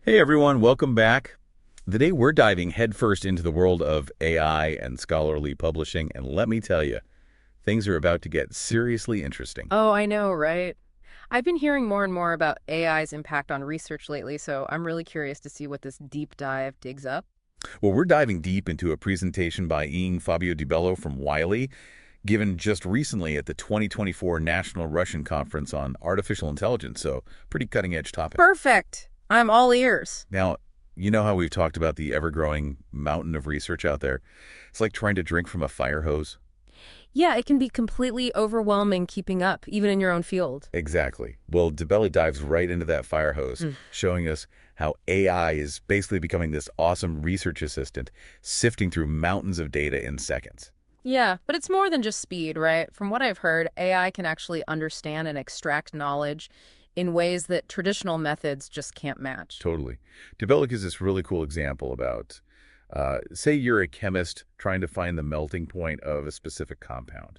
Hey everyone, welcome back. Today we're diving headfirst into the world of AI and scholarly publishing, and let me tell you, things are about to get seriously interesting. Oh, I know, right? I've been hearing more and more about AI's impact on research lately, so I'm really curious to see what this deep dive digs up. Well, we're diving deep into a presentation by Fabio Di Bello from Wiley, given just recently at the 2024 National Russian Conference on Artificial Intelligence, so pretty cutting-edge topic. Perfect. I'm all ears. Now, you know how we've talked about the ever-growing mountain of research out there? It's like trying to drink from a fire hose. Yeah, it can be completely overwhelming keeping up, even in your own field. Exactly. Well, DeBelly dives right into that fire hose, Mm. showing us how AI is basically becoming this awesome research assistant, sifting through mountains of data in seconds. Yeah, but it's more than just speed, right? From what I've heard, AI can actually understand and extract knowledge in ways that traditional methods just can't match. Totally. DeBelly gives this really cool example about, say you're a chemist trying to find the melting point of a specific compound.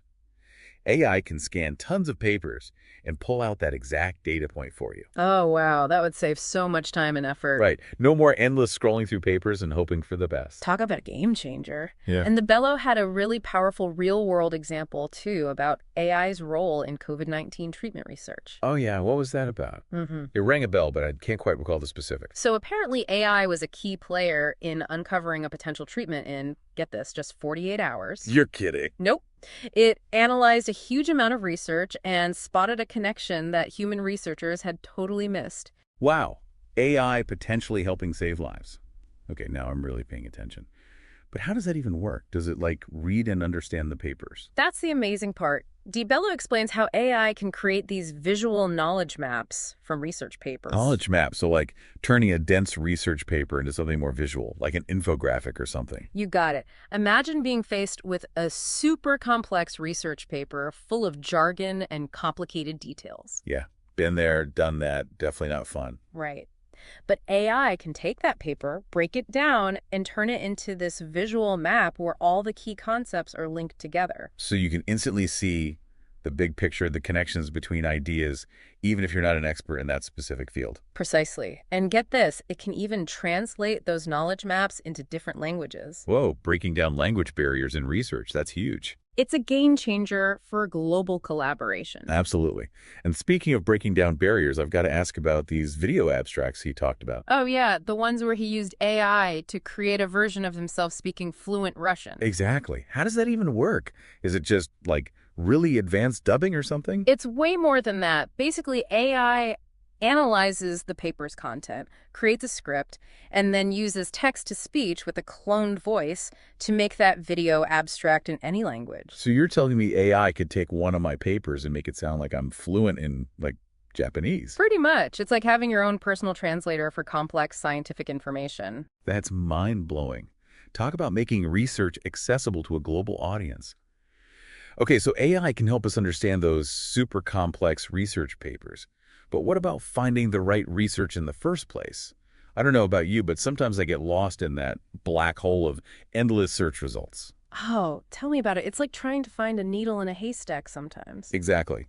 AI can scan tons of papers and pull out that exact data point for you. Oh, wow, that would save so much time and effort. Right. No more endless scrolling through papers and hoping for the best. Talk about a game changer. Yeah. And the Bello had a really powerful real-world example, too, about AI's role in COVID-19 treatment research. Oh, yeah. What was that about? hmm It rang a bell, but I can't quite recall the specifics. So apparently AI was a key player in uncovering a potential treatment in, get this, just 48 hours. You're kidding. Nope. It analyzed a huge amount of research and spotted a connection that human researchers had totally missed. Wow. AI potentially helping save lives. Okay, now I'm really paying attention. But how does that even work? Does it, like, read and understand the papers? That's the amazing part. DiBello explains how AI can create these visual knowledge maps from research papers. Knowledge map, so like turning a dense research paper into something more visual, like an infographic or something. You got it. Imagine being faced with a super complex research paper full of jargon and complicated details. Yeah, been there, done that, definitely not fun. Right. But AI can take that paper, break it down, and turn it into this visual map where all the key concepts are linked together. So you can instantly see the big picture, the connections between ideas, even if you're not an expert in that specific field. Precisely. And get this, it can even translate those knowledge maps into different languages. Whoa, breaking down language barriers in research, that's huge. It's a game changer for global collaboration. Absolutely. And speaking of breaking down barriers, I've got to ask about these video abstracts he talked about. Oh, yeah, the ones where he used AI to create a version of himself speaking fluent Russian. Exactly. How does that even work? Is it just, like, really advanced dubbing or something? It's way more than that. Basically, AI analyzes the paper's content, creates a script, and then uses text-to-speech with a cloned voice to make that video abstract in any language. So you're telling me AI could take one of my papers and make it sound like I'm fluent in, like, Japanese? Pretty much. It's like having your own personal translator for complex scientific information. That's mind-blowing. Talk about making research accessible to a global audience. Okay, so AI can help us understand those super complex research papers. But what about finding the right research in the first place? I don't know about you, but sometimes I get lost in that black hole of endless search results. Oh, tell me about it. It's like trying to find a needle in a haystack sometimes. Exactly.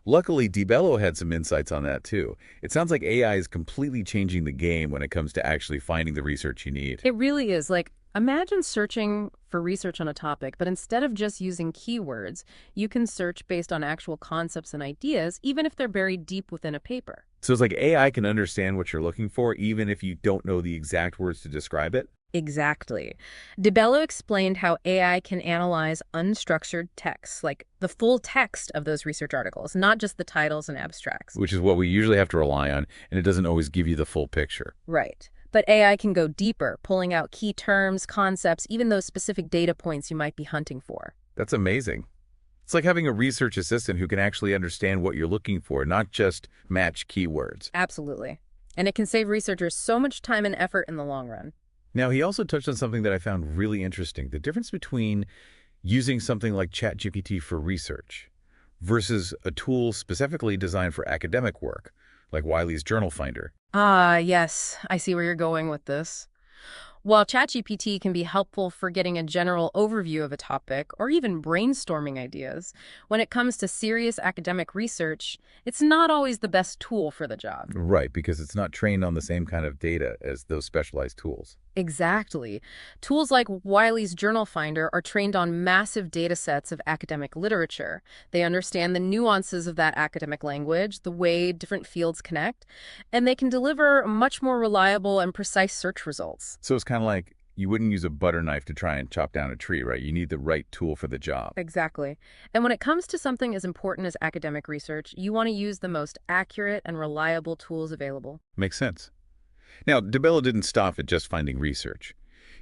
Luckily, DiBello had some insights on that too. It sounds like AI is completely changing the game when it comes to actually finding the research you need. It really is. Like, imagine searching for research on a topic, but instead of just using keywords, you can search based on actual concepts and ideas, even if they're buried deep within a paper. So it's like AI can understand what you're looking for even if you don't know the exact words to describe it? Exactly. DeBello explained how AI can analyze unstructured texts, like the full text of those research articles, not just the titles and abstracts. Which is what we usually have to rely on, and it doesn't always give you the full picture. Right. But AI can go deeper, pulling out key terms, concepts, even those specific data points you might be hunting for. That's amazing. It's like having a research assistant who can actually understand what you're looking for, not just match keywords. Absolutely. And it can save researchers so much time and effort in the long run. Now, he also touched on something that I found really interesting, the difference between using something like ChatGPT for research versus a tool specifically designed for academic work, like Wiley's Journal Finder. Ah, yes. I see where you're going with this. While ChatGPT can be helpful for getting a general overview of a topic or even brainstorming ideas, when it comes to serious academic research, it's not always the best tool for the job. Right, because it's not trained on the same kind of data as those specialized tools. Exactly. Tools like Wiley's Journal Finder are trained on massive data sets of academic literature. They understand the nuances of that academic language, the way different fields connect, and they can deliver much more reliable and precise search results. So it's kind of like you wouldn't use a butter knife to try and chop down a tree, right? You need the right tool for the job. Exactly. And when it comes to something as important as academic research, you want to use the most accurate and reliable tools available. Makes sense. Now, Di Bello didn't stop at just finding research.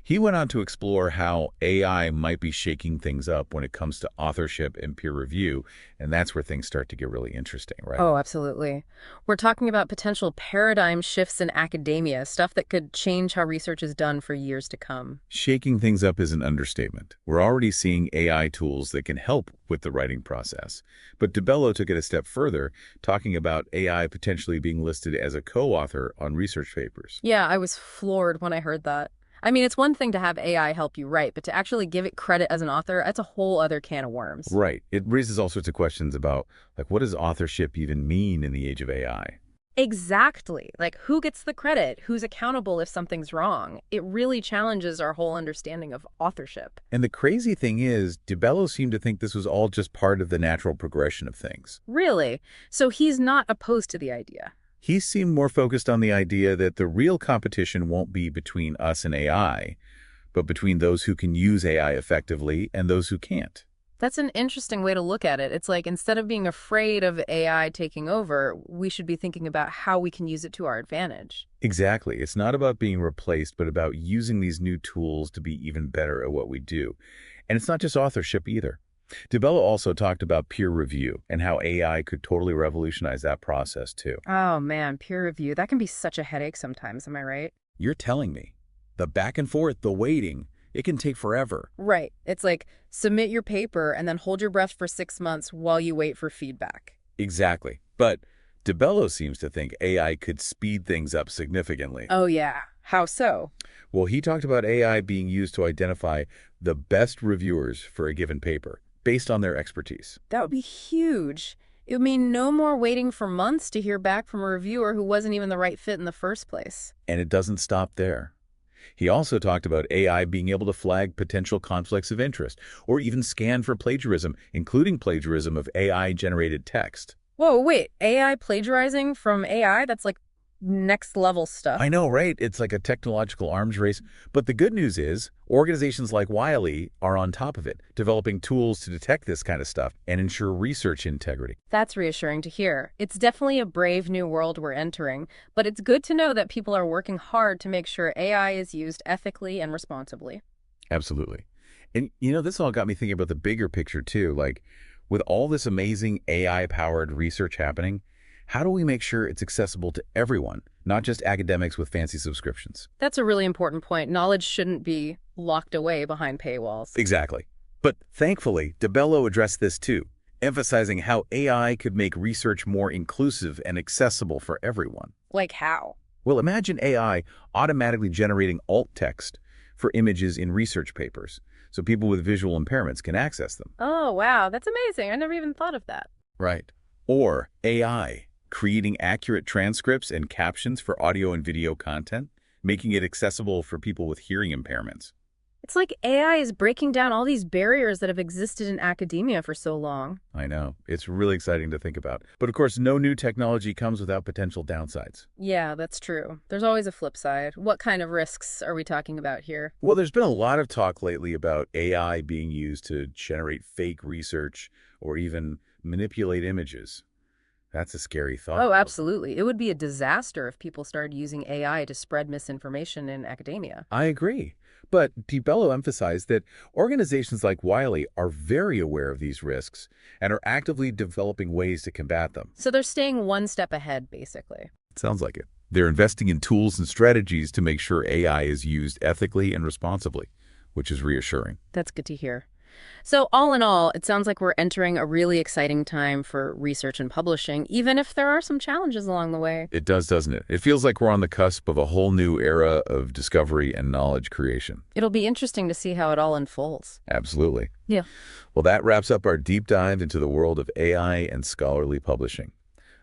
He went on to explore how AI might be shaking things up when it comes to authorship and peer review, and that's where things start to get really interesting, right? Oh, absolutely. We're talking about potential paradigm shifts in academia, stuff that could change how research is done for years to come. Shaking things up is an understatement. We're already seeing AI tools that can help with the writing process. But Di Bello took it a step further, talking about AI potentially being listed as a co-author on research papers. Yeah, I was floored when I heard that. I mean, it's one thing to have AI help you write, but to actually give it credit as an author, that's a whole other can of worms. Right. It raises all sorts of questions about, like, what does authorship even mean in the age of AI? Exactly. Like, who gets the credit? Who's accountable if something's wrong? It really challenges our whole understanding of authorship. And the crazy thing is, Di Bello seemed to think this was all just part of the natural progression of things. Really? So he's not opposed to the idea. He seemed more focused on the idea that the real competition won't be between us and AI, but between those who can use AI effectively and those who can't. That's an interesting way to look at it. It's like instead of being afraid of AI taking over, we should be thinking about how we can use it to our advantage. Exactly. It's not about being replaced, but about using these new tools to be even better at what we do. And it's not just authorship either. Di Bello also talked about peer review and how AI could totally revolutionize that process too. Oh man, peer review. That can be such a headache sometimes, am I right? You're telling me. The back and forth, the waiting, it can take forever. Right. It's like submit your paper and then hold your breath for 6 months while you wait for feedback. Exactly. But Di Bello seems to think AI could speed things up significantly. Oh yeah. How so? Well, he talked about AI being used to identify the best reviewers for a given paper based on their expertise. That would be huge. It would mean no more waiting for months to hear back from a reviewer who wasn't even the right fit in the first place. And it doesn't stop there. He also talked about AI being able to flag potential conflicts of interest or even scan for plagiarism, including plagiarism of AI-generated text. Whoa, wait, AI plagiarizing from AI? That's like next level stuff. I know, right? It's like a technological arms race. But the good news is organizations like Wiley are on top of it, developing tools to detect this kind of stuff and ensure research integrity. That's reassuring to hear. It's definitely a brave new world we're entering, but it's good to know that people are working hard to make sure AI is used ethically and responsibly. Absolutely. And, this all got me thinking about the bigger picture, too. Like, with all this amazing AI-powered research happening, how do we make sure it's accessible to everyone, not just academics with fancy subscriptions? That's a really important point. Knowledge shouldn't be locked away behind paywalls. Exactly. But thankfully, Di Bello addressed this too, emphasizing how AI could make research more inclusive and accessible for everyone. Like how? Well, imagine AI automatically generating alt text for images in research papers, so people with visual impairments can access them. Oh, wow. That's amazing. I never even thought of that. Right. Or AI creating accurate transcripts and captions for audio and video content, making it accessible for people with hearing impairments. It's like AI is breaking down all these barriers that have existed in academia for so long. I know. It's really exciting to think about. But of course, no new technology comes without potential downsides. Yeah, that's true. There's always a flip side. What kind of risks are we talking about here? Well, there's been a lot of talk lately about AI being used to generate fake research or even manipulate images. That's a scary thought. Oh, absolutely. It would be a disaster if people started using AI to spread misinformation in academia. I agree. But Di Bello emphasized that organizations like Wiley are very aware of these risks and are actively developing ways to combat them. So they're staying one step ahead, basically. It sounds like it. They're investing in tools and strategies to make sure AI is used ethically and responsibly, which is reassuring. That's good to hear. So all in all, it sounds like we're entering a really exciting time for research and publishing, even if there are some challenges along the way. It does, doesn't it? It feels like we're on the cusp of a whole new era of discovery and knowledge creation. It'll be interesting to see how it all unfolds. Absolutely. Yeah. Well, that wraps up our deep dive into the world of AI and scholarly publishing.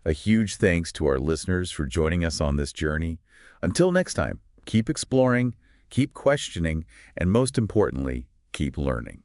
A huge thanks to our listeners for joining us on this journey. Until next time, keep exploring, keep questioning, and most importantly, keep learning.